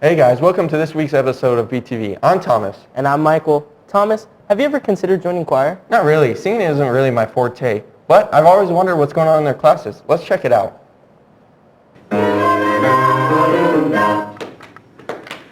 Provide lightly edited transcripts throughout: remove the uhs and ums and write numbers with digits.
Hey guys, welcome to this week's episode of BTV. I'm Thomas. And I'm Michael. Thomas, have you ever considered joining choir? Not really. Singing isn't really my forte, but I've always wondered what's going on in their classes. Let's check it out.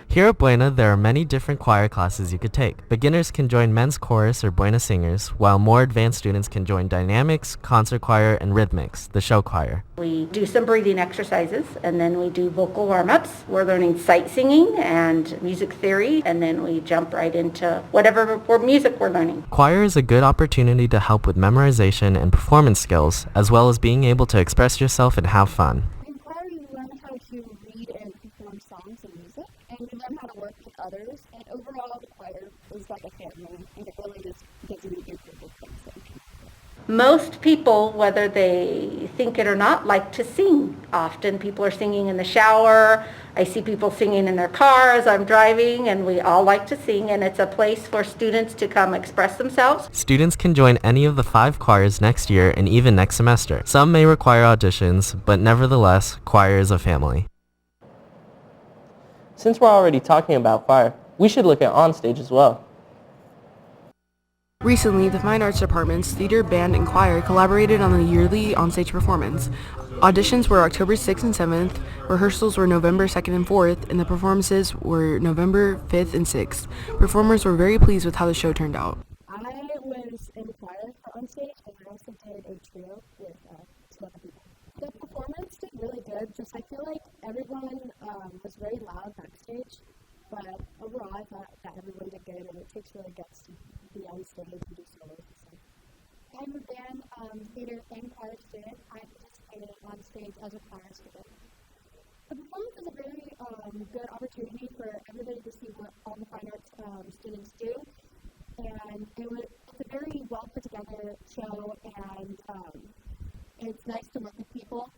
Here at Buena, there are many different choir classes you could take. Beginners can join men's chorus or Buena singers, while more advanced students can join dynamics, concert choir, and rhythmics, the show choir. We do some breathing exercises, and then we do vocal warm-ups. We're learning sight singing and music theory, and then we jump right into whatever music we're learning. Choir is a good opportunity to help with memorization and performance skills, as well as being able to express yourself and have fun. In choir, you learn how to read and perform songs and music, and you learn how to work with others, and overall the choir is like a family, and it really just gets you to do good things. Most people, whether they think it or not, like to sing. Often people are singing in the shower. I see people singing in their car as I'm driving, and we all like to sing, and it's a place for students to come express themselves. Students can join any of the 5 choirs next year and even next semester. Some may require auditions, but nevertheless, choir is a family. Since we're already talking about choir, we should look at onstage as well. Recently, the Fine Arts Department's theater, band, and choir collaborated on the yearly onstage performance. Auditions were October 6th and 7th, rehearsals were November 2nd and 4th, and the performances were November 5th and 6th. Performers were very pleased with how the show turned out. I was in choir for onstage, and I also did a trio with 2 other people. The performance did really good, just I feel like everyone was very loud backstage, but overall I thought that everyone did good, and it takes really guts to be on stage and do solos. So. I'm a band, theater, and choir student. I participated on stage as a choir student. The performance is a very good opportunity for everybody to see what all the fine arts students do, and it's a very well put together show, and it's nice to work with people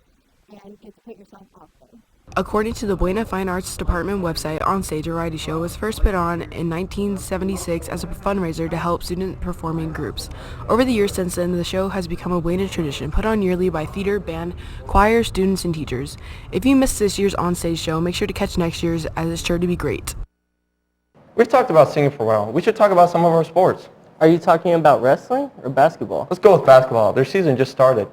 and get to put yourself out there. According to the Buena Fine Arts Department website, Onstage, a variety show, was first put on in 1976 as a fundraiser to help student performing groups. Over the years since then, the show has become a Buena tradition, put on yearly by theater, band, choir, students, and teachers. If you missed this year's Onstage show, make sure to catch next year's, as it's sure to be great. We've talked about singing for a while. We should talk about some of our sports. Are you talking about wrestling or basketball? Let's go with basketball. Their season just started.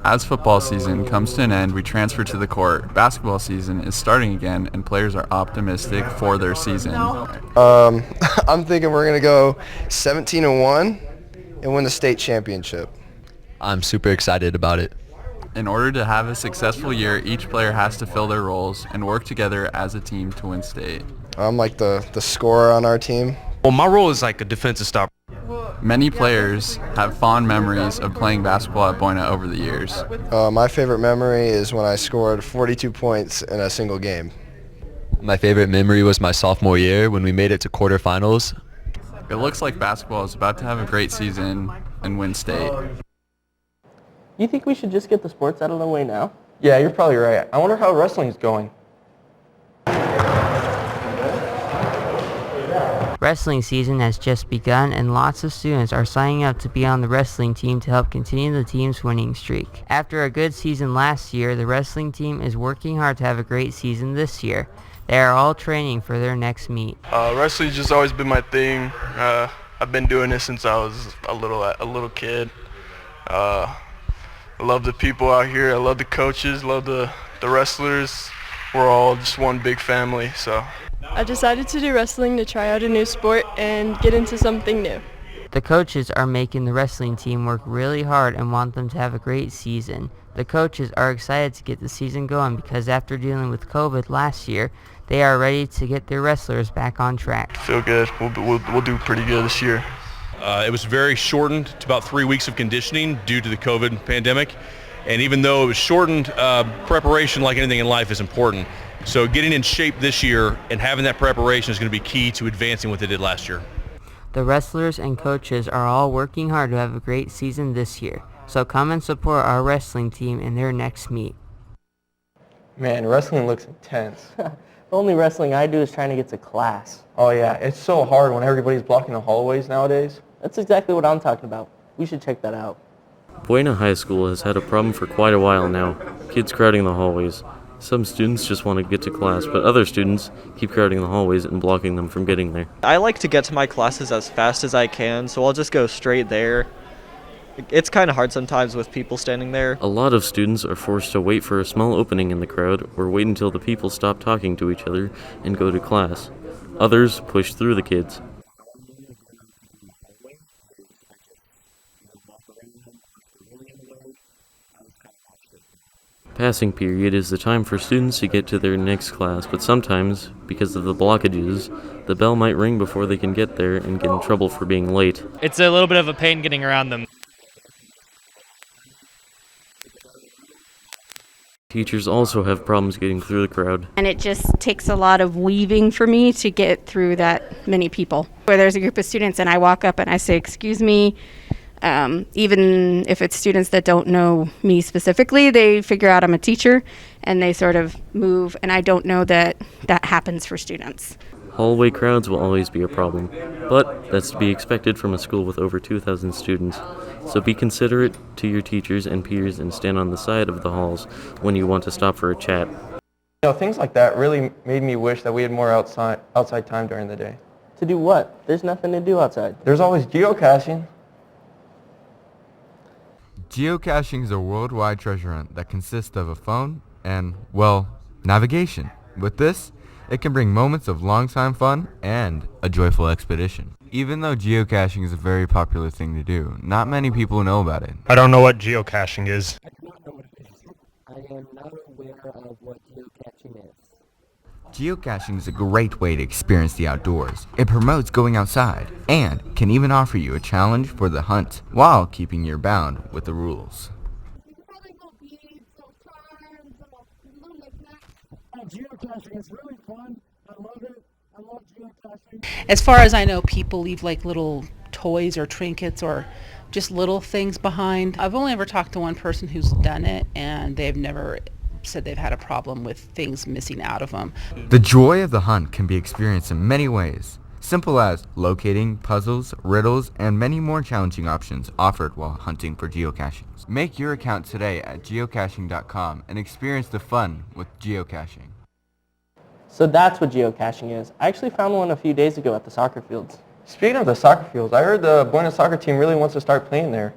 As football season comes to an end, we transfer to the court. Basketball season is starting again, and players are optimistic for their season. I'm thinking we're going to go 17-1 and win the state championship. I'm super excited about it. In order to have a successful year, each player has to fill their roles and work together as a team to win state. I'm like the scorer on our team. Well, my role is like a defensive stopper. Many players have fond memories of playing basketball at Buena over the years. My favorite memory is when I scored 42 points in a single game. My favorite memory was my sophomore year when we made it to quarterfinals. It looks like basketball is about to have a great season and win state. You think we should just get the sports out of the way now? Yeah, you're probably right. I wonder how wrestling's going. Wrestling season has just begun, and lots of students are signing up to be on the wrestling team to help continue the team's winning streak. After a good season last year, the wrestling team is working hard to have a great season this year. They are all training for their next meet. Wrestling's just always been my thing. I've been doing this since I was a little kid. I love the people out here. I love the coaches. Love the wrestlers. We're all just one big family. So. I decided to do wrestling to try out a new sport and get into something new. The coaches are making the wrestling team work really hard and want them to have a great season. The coaches are excited to get the season going because after dealing with COVID last year, they are ready to get their wrestlers back on track. Feel good. We'll do pretty good this year. It was very shortened to about 3 weeks of conditioning due to the COVID pandemic. And even though it was shortened, preparation, like anything in life, is important. So getting in shape this year and having that preparation is going to be key to advancing what they did last year. The wrestlers and coaches are all working hard to have a great season this year. So come and support our wrestling team in their next meet. Man, wrestling looks intense. The only wrestling I do is trying to get to class. Oh yeah, it's so hard when everybody's blocking the hallways nowadays. That's exactly what I'm talking about. We should check that out. Buena High School has had a problem for quite a while now. Kids crowding the hallways. Some students just want to get to class, but other students keep crowding the hallways and blocking them from getting there. I like to get to my classes as fast as I can, so I'll just go straight there. It's kind of hard sometimes with people standing there. A lot of students are forced to wait for a small opening in the crowd or wait until the people stop talking to each other and go to class. Others push through the kids. Passing period is the time for students to get to their next class, but sometimes, because of the blockages, the bell might ring before they can get there and get in trouble for being late. It's a little bit of a pain getting around them. Teachers also have problems getting through the crowd. And it just takes a lot of weaving for me to get through that many people. Where there's a group of students and I walk up and I say, "Excuse me," even if it's students that don't know me specifically, they figure out I'm a teacher and they sort of move, and I don't know that that happens for students. Hallway crowds will always be a problem, but that's to be expected from a school with over 2,000 students. So be considerate to your teachers and peers and stand on the side of the halls when you want to stop for a chat. Things like that really made me wish that we had more outside time during the day. To do what? There's nothing to do outside. There's always geocaching. Geocaching is a worldwide treasure hunt that consists of a phone and, well, navigation. With this, it can bring moments of long-time fun and a joyful expedition. Even though geocaching is a very popular thing to do, not many people know about it. I don't know what geocaching is. I do not know what it is. I am not aware of what geocaching is. Geocaching is a great way to experience the outdoors. It promotes going outside and can even offer you a challenge for the hunt while keeping you bound with the rules. Geocaching is really fun. I love it. I love geocaching. As far as I know, people leave like little toys or trinkets or just little things behind. I've only ever talked to one person who's done it, and they've never said they've had a problem with things missing out of them. The joy of the hunt can be experienced in many ways, simple as locating, puzzles, riddles, and many more challenging options offered while hunting for geocaching. Make your account today at geocaching.com and experience the fun with geocaching. So that's what geocaching is. I actually found one a few days ago at the soccer fields. Speaking of the soccer fields, I heard the Buena soccer team really wants to start playing there.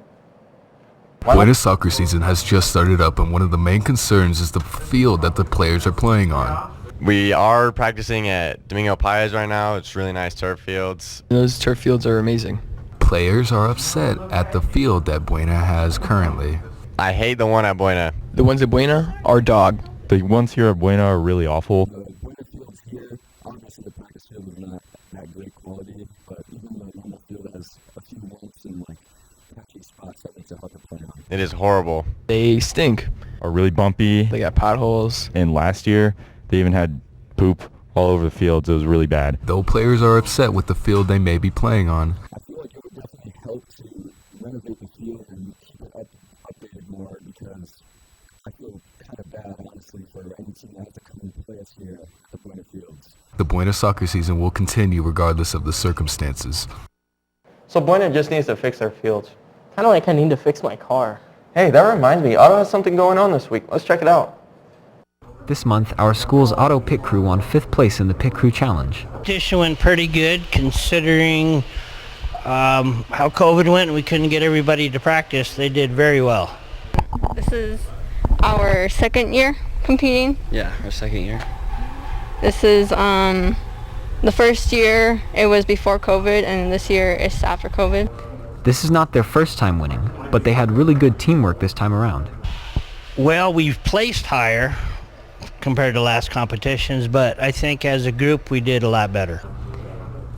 Buena soccer season has just started up, and one of the main concerns is the field that the players are playing on. We are practicing at Domingo Paez right now. It's really nice turf fields. Those turf fields are amazing. Players are upset at the field that Buena has currently. I hate the one at Buena. The ones at Buena are dog. The ones here at Buena are really awful. The Buena fields here, obviously the practice field is not that great quality, but even the normal field has a few lumps and like patchy spots that makes it hard to play on. It is horrible. They stink. Are really bumpy. They got potholes. And last year, they even had poop all over the fields. It was really bad. Though players are upset with the field they may be playing on. I feel like it would definitely help to renovate the field and keep it updated more, because I feel kind of bad, honestly, for any team that has to come and play us here at the Buena fields. The Buena soccer season will continue regardless of the circumstances. So Buena just needs to fix their fields. Kind of like I need to fix my car. Hey, that reminds me, Otto has something going on this week. Let's check it out. This month, our school's auto pit crew won 5th place in the Pit Crew Challenge. Competition went pretty good considering how COVID went and we couldn't get everybody to practice. They did very well. This is our second year competing. Yeah, our second year. This is the first year it was before COVID, and this year it's after COVID. This is not their first time winning, but they had really good teamwork this time around. Well, we've placed higher compared to last competitions, but I think as a group we did a lot better.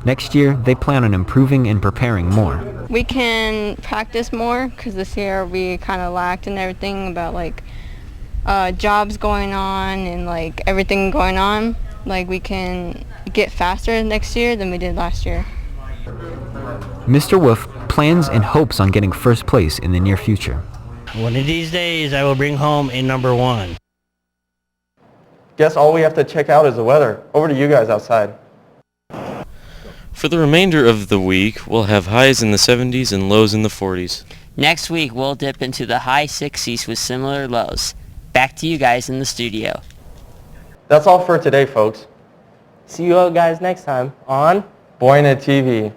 Next year, they plan on improving and preparing more. We can practice more because this year we kind of lacked in everything about like jobs going on and like everything going on. Like we can get faster next year than we did last year. Mr. Wolf plans and hopes on getting first place in the near future. One of these days I will bring home a number 1. Guess all we have to check out is the weather. Over to you guys outside. For the remainder of the week, we'll have highs in the 70s and lows in the 40s. Next week, we'll dip into the high 60s with similar lows. Back to you guys in the studio. That's all for today, folks. See you all guys next time on BTV.